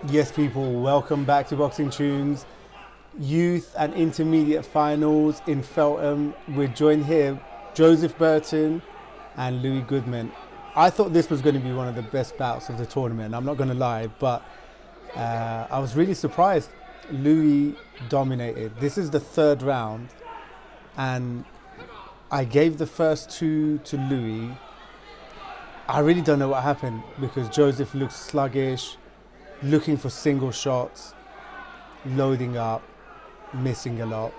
Yes, people, welcome back to Boxing Tunes. Youth and intermediate finals in Feltham. We're joined here, Joseph Burton and Louis Goodman. I thought this was going to be one of the best bouts of the tournament, I'm not going to lie, but I was really surprised. Louis dominated. This is the third round, and I gave the first two to Louis. I really don't know what happened because Joseph looked sluggish, looking for single shots, loading up, missing a lot.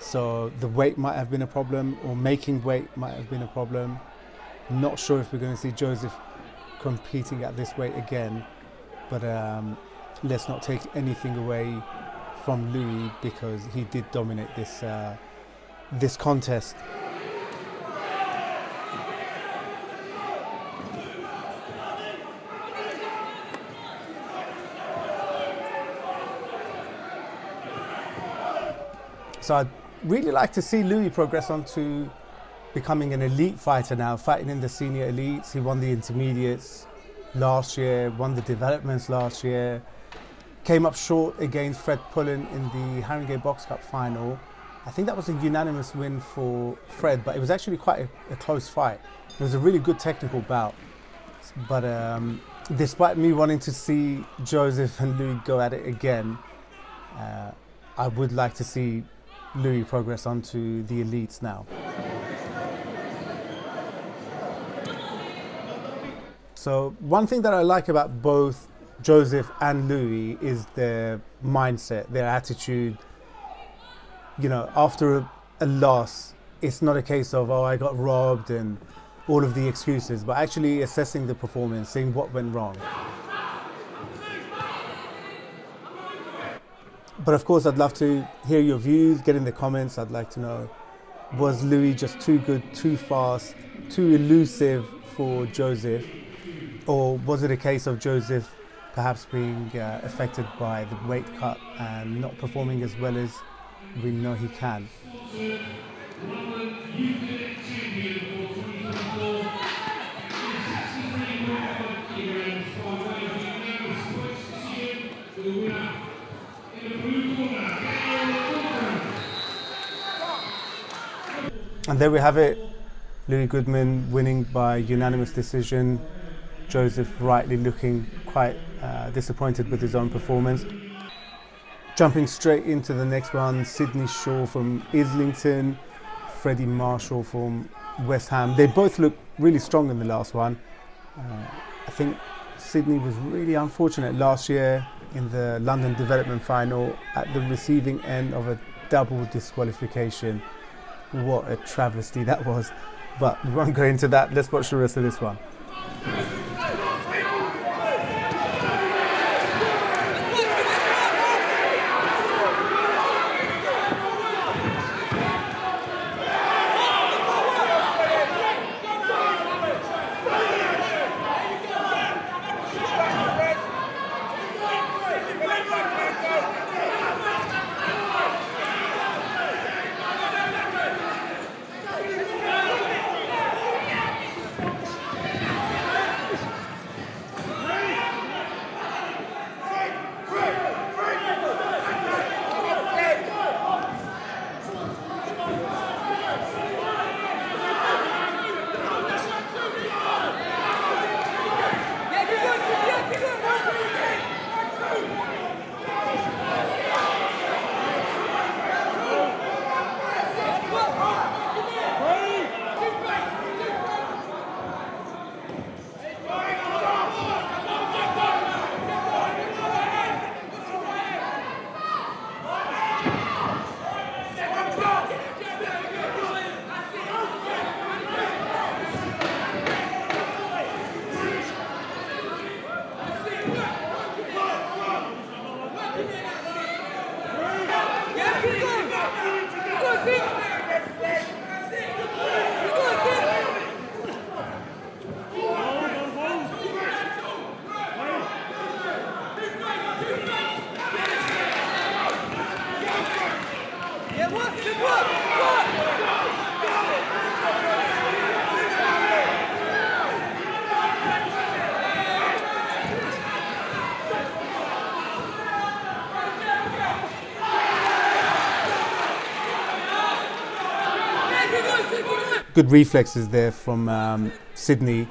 So the weight might have been a problem, or making weight might have been a problem. Not sure if we're going to see Joseph competing at this weight again, but let's not take anything away from Louis because he did dominate this contest. So I'd really like to see Louis progress on to becoming an elite fighter now, fighting in the senior elites. He won the intermediates last year, won the developments last year, came up short against Fred Pullen in the Harrow Box Cup final. I think that was a unanimous win for Fred, but it was actually quite a close fight. It was a really good technical bout. But despite me wanting to see Joseph and Louis go at it again, I would like to see Louis progress onto the elites now. So one thing that I like about both Joseph and Louis is their mindset, their attitude. You know, after a loss, it's not a case of, oh, I got robbed and all of the excuses, but actually assessing the performance, seeing what went wrong. But of course, I'd love to hear your views, get in the comments. I'd like to know, was Louis just too good, too fast, too elusive for Joseph? Or was it a case of Joseph perhaps being affected by the weight cut and not performing as well as we know he can? And there we have it, Louis Goodman winning by unanimous decision. Joseph rightly looking quite disappointed with his own performance. Jumping straight into the next one, Sydney Shaw from Islington, Freddy Marshall from West Ham. They both look really strong in the last one. I think Sydney was really unfortunate last year in the London Development Final at the receiving end of a double disqualification. What a travesty that was. But we won't go into that. Let's watch the rest of this one. Good reflexes there from Sydney.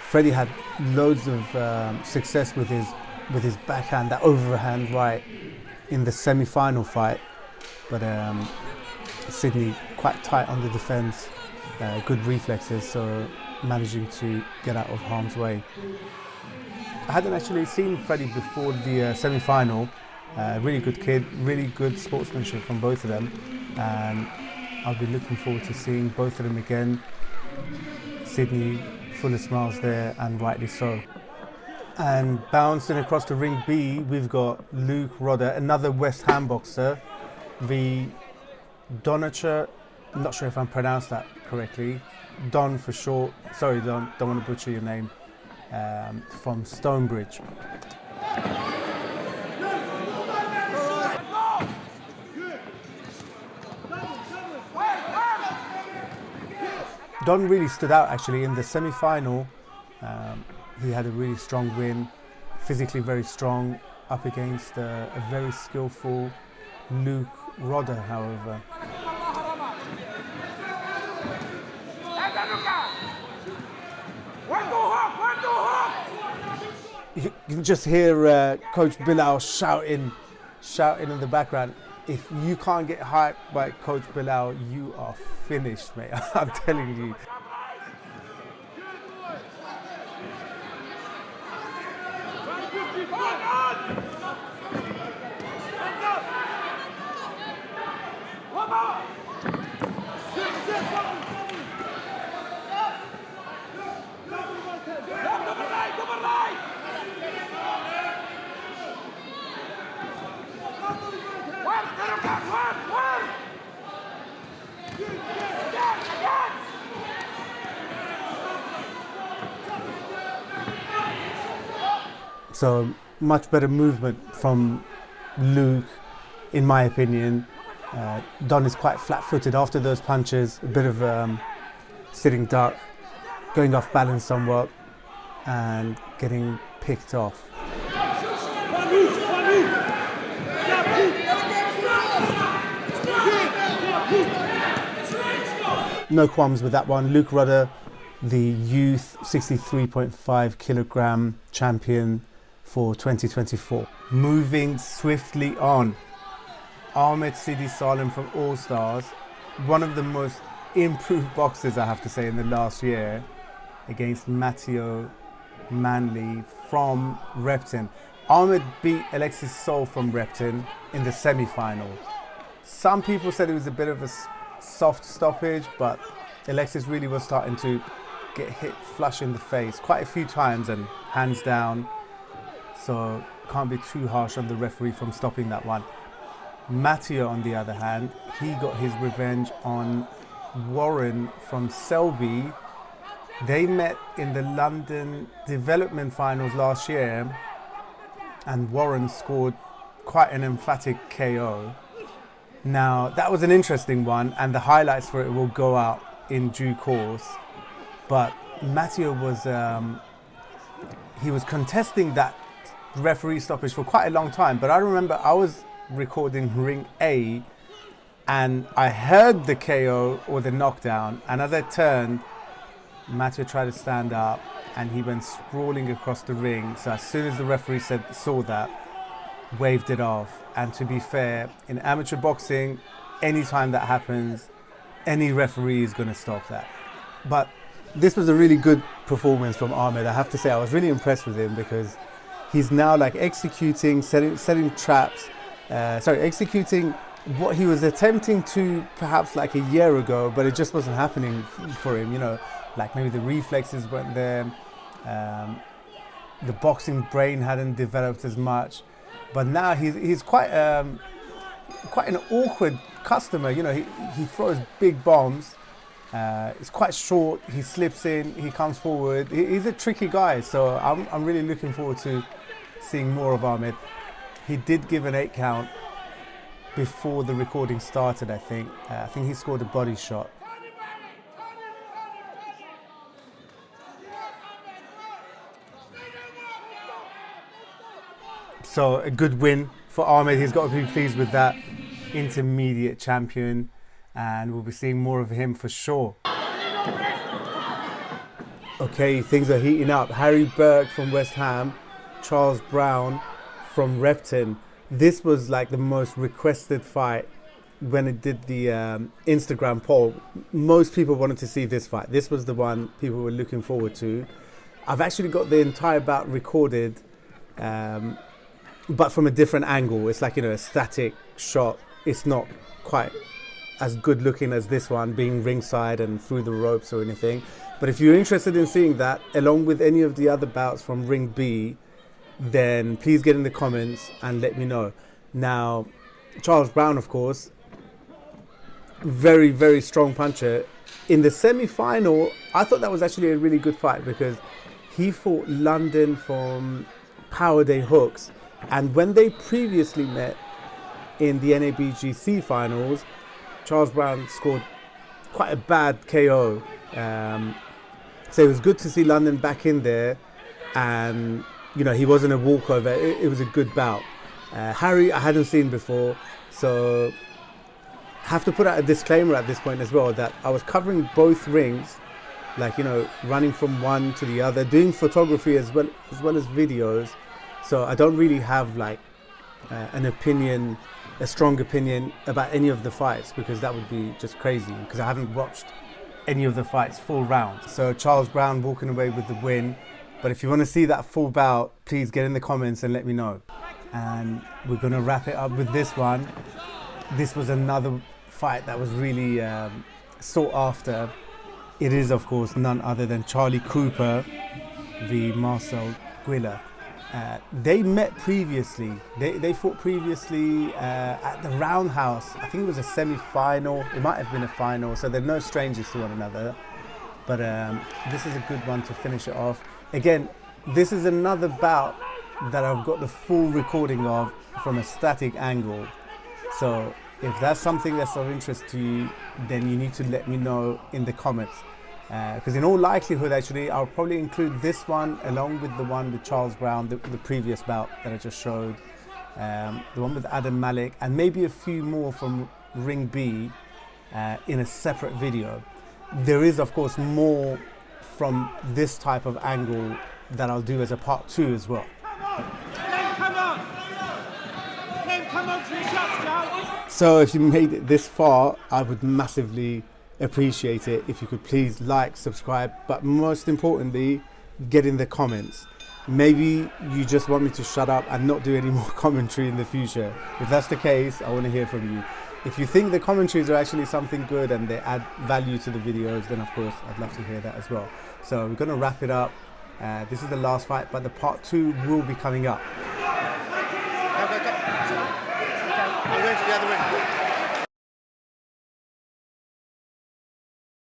Freddy had loads of success with his backhand, that overhand right in the semi-final fight, but Sydney quite tight on the defence, good reflexes, so managing to get out of harm's way. I hadn't actually seen Freddy before the semi-final. Really good kid, really good sportsmanship from both of them, and I'll be looking forward to seeing both of them again. Sydney full of smiles there, and rightly so. And bouncing across to ring B, we've got Luke Rudder, another West Ham boxer, v Donacher, I'm not sure if I pronounced that correctly, Don for short, sorry Don, don't want to butcher your name, from Stonebridge. Don really stood out actually in the semi-final. He had a really strong win, physically very strong, up against a very skillful Luke Rudder, however. You can just hear Coach Bilal shouting in the background. If you can't get hyped by Coach Bilal, you are finished, mate. I'm telling you. So much better movement from Luke, in my opinion. Don is quite flat-footed after those punches, a bit of sitting duck, going off balance somewhat, and getting picked off. No qualms with that one. Luke Rudder, the youth 63.5 kilogram champion for 2024. Moving swiftly on, Ahmed Sidi Salim from All Stars, one of the most improved boxers, I have to say, in the last year, against Mattia Manley from Repton. Ahmed beat Alexis Sol from Repton in the semi-final. Some people said it was a bit of a soft stoppage, but Alexis really was starting to get hit flush in the face quite a few times and hands down. So can't be too harsh on the referee from stopping that one. Mattia, on the other hand, he got his revenge on Warren from Selby. They met in the London development finals last year, and Warren scored quite an emphatic KO. Now, that was an interesting one, and the highlights for it will go out in due course. But Mattia was he was contesting that referee stoppage for quite a long time. But I remember I was recording ring A, and I heard the KO or the knockdown, and as I turned, Mattia tried to stand up, and he went sprawling across the ring. So as soon as the referee saw that, waved it off. And to be fair, in amateur boxing, anytime that happens, any referee is going to stop that. But this was a really good performance from Ahmed. I have to say, I was really impressed with him, because he's now like executing, setting traps, executing what he was attempting to perhaps like a year ago, but it just wasn't happening for him, you know, like maybe the reflexes weren't there, the boxing brain hadn't developed as much, but now he's quite an awkward customer, you know, he throws big bombs, it's quite short, he slips in, he comes forward, he's a tricky guy, so I'm really looking forward to seeing more of Ahmed. He did give an 8 count before the recording started, I think. I think he scored a body shot. So a good win for Ahmed. He's got to be pleased with that. Intermediate champion, and we'll be seeing more of him for sure. Okay, things are heating up. Harry Burke from West Ham, Charles Brown from Repton. This was like the most requested fight when it did the Instagram poll. Most people wanted to see this fight. This was the one people were looking forward to. I've actually got the entire bout recorded, but from a different angle. It's like, a static shot. It's not quite as good looking as this one, being ringside and through the ropes or anything. But if you're interested in seeing that, along with any of the other bouts from Ring B, then please get in the comments and let me know. Now, Charles Brown, of course, very, very strong puncher. In the semi-final, I thought that was actually a really good fight because he fought London from Powerday hooks. And when they previously met in the NABGC finals, Charles Brown scored quite a bad KO. So it was good to see London back in there. And, he wasn't a walkover. It was a good bout. Harry, I hadn't seen before. So have to put out a disclaimer at this point as well that I was covering both rings, like, running from one to the other, doing photography as well as videos. So I don't really have like a strong opinion about any of the fights, because that would be just crazy, because I haven't watched any of the fights full round. So Charles Brown walking away with the win. But if you want to see that full bout, please get in the comments and let me know. And we're going to wrap it up with this one. This was another fight that was really sought after. It is, of course, none other than Charlie Cooper v Marcel Gilla. They met previously. They fought previously at the Roundhouse. I think it was a semi-final. It might have been a final, so they're no strangers to one another. But this is a good one to finish it off. Again, this is another bout that I've got the full recording of from a static angle. So if that's something that's of interest to you, then you need to let me know in the comments. Because in all likelihood, actually, I'll probably include this one along with the one with Charles Brown, the previous bout that I just showed, the one with Adam Malik, and maybe a few more from Ring B in a separate video. There is, of course, more from this type of angle that I'll do as a part 2 as well. So if you made it this far, I would massively appreciate it if you could please like, subscribe, but most importantly, get in the comments. Maybe you just want me to shut up and not do any more commentary in the future. If that's the case, I want to hear from you. If you think the commentaries are actually something good and they add value to the videos, then of course I'd love to hear that as well. So we're going to wrap it up. This is the last fight, but the part 2 will be coming up. I'm going to the other ring.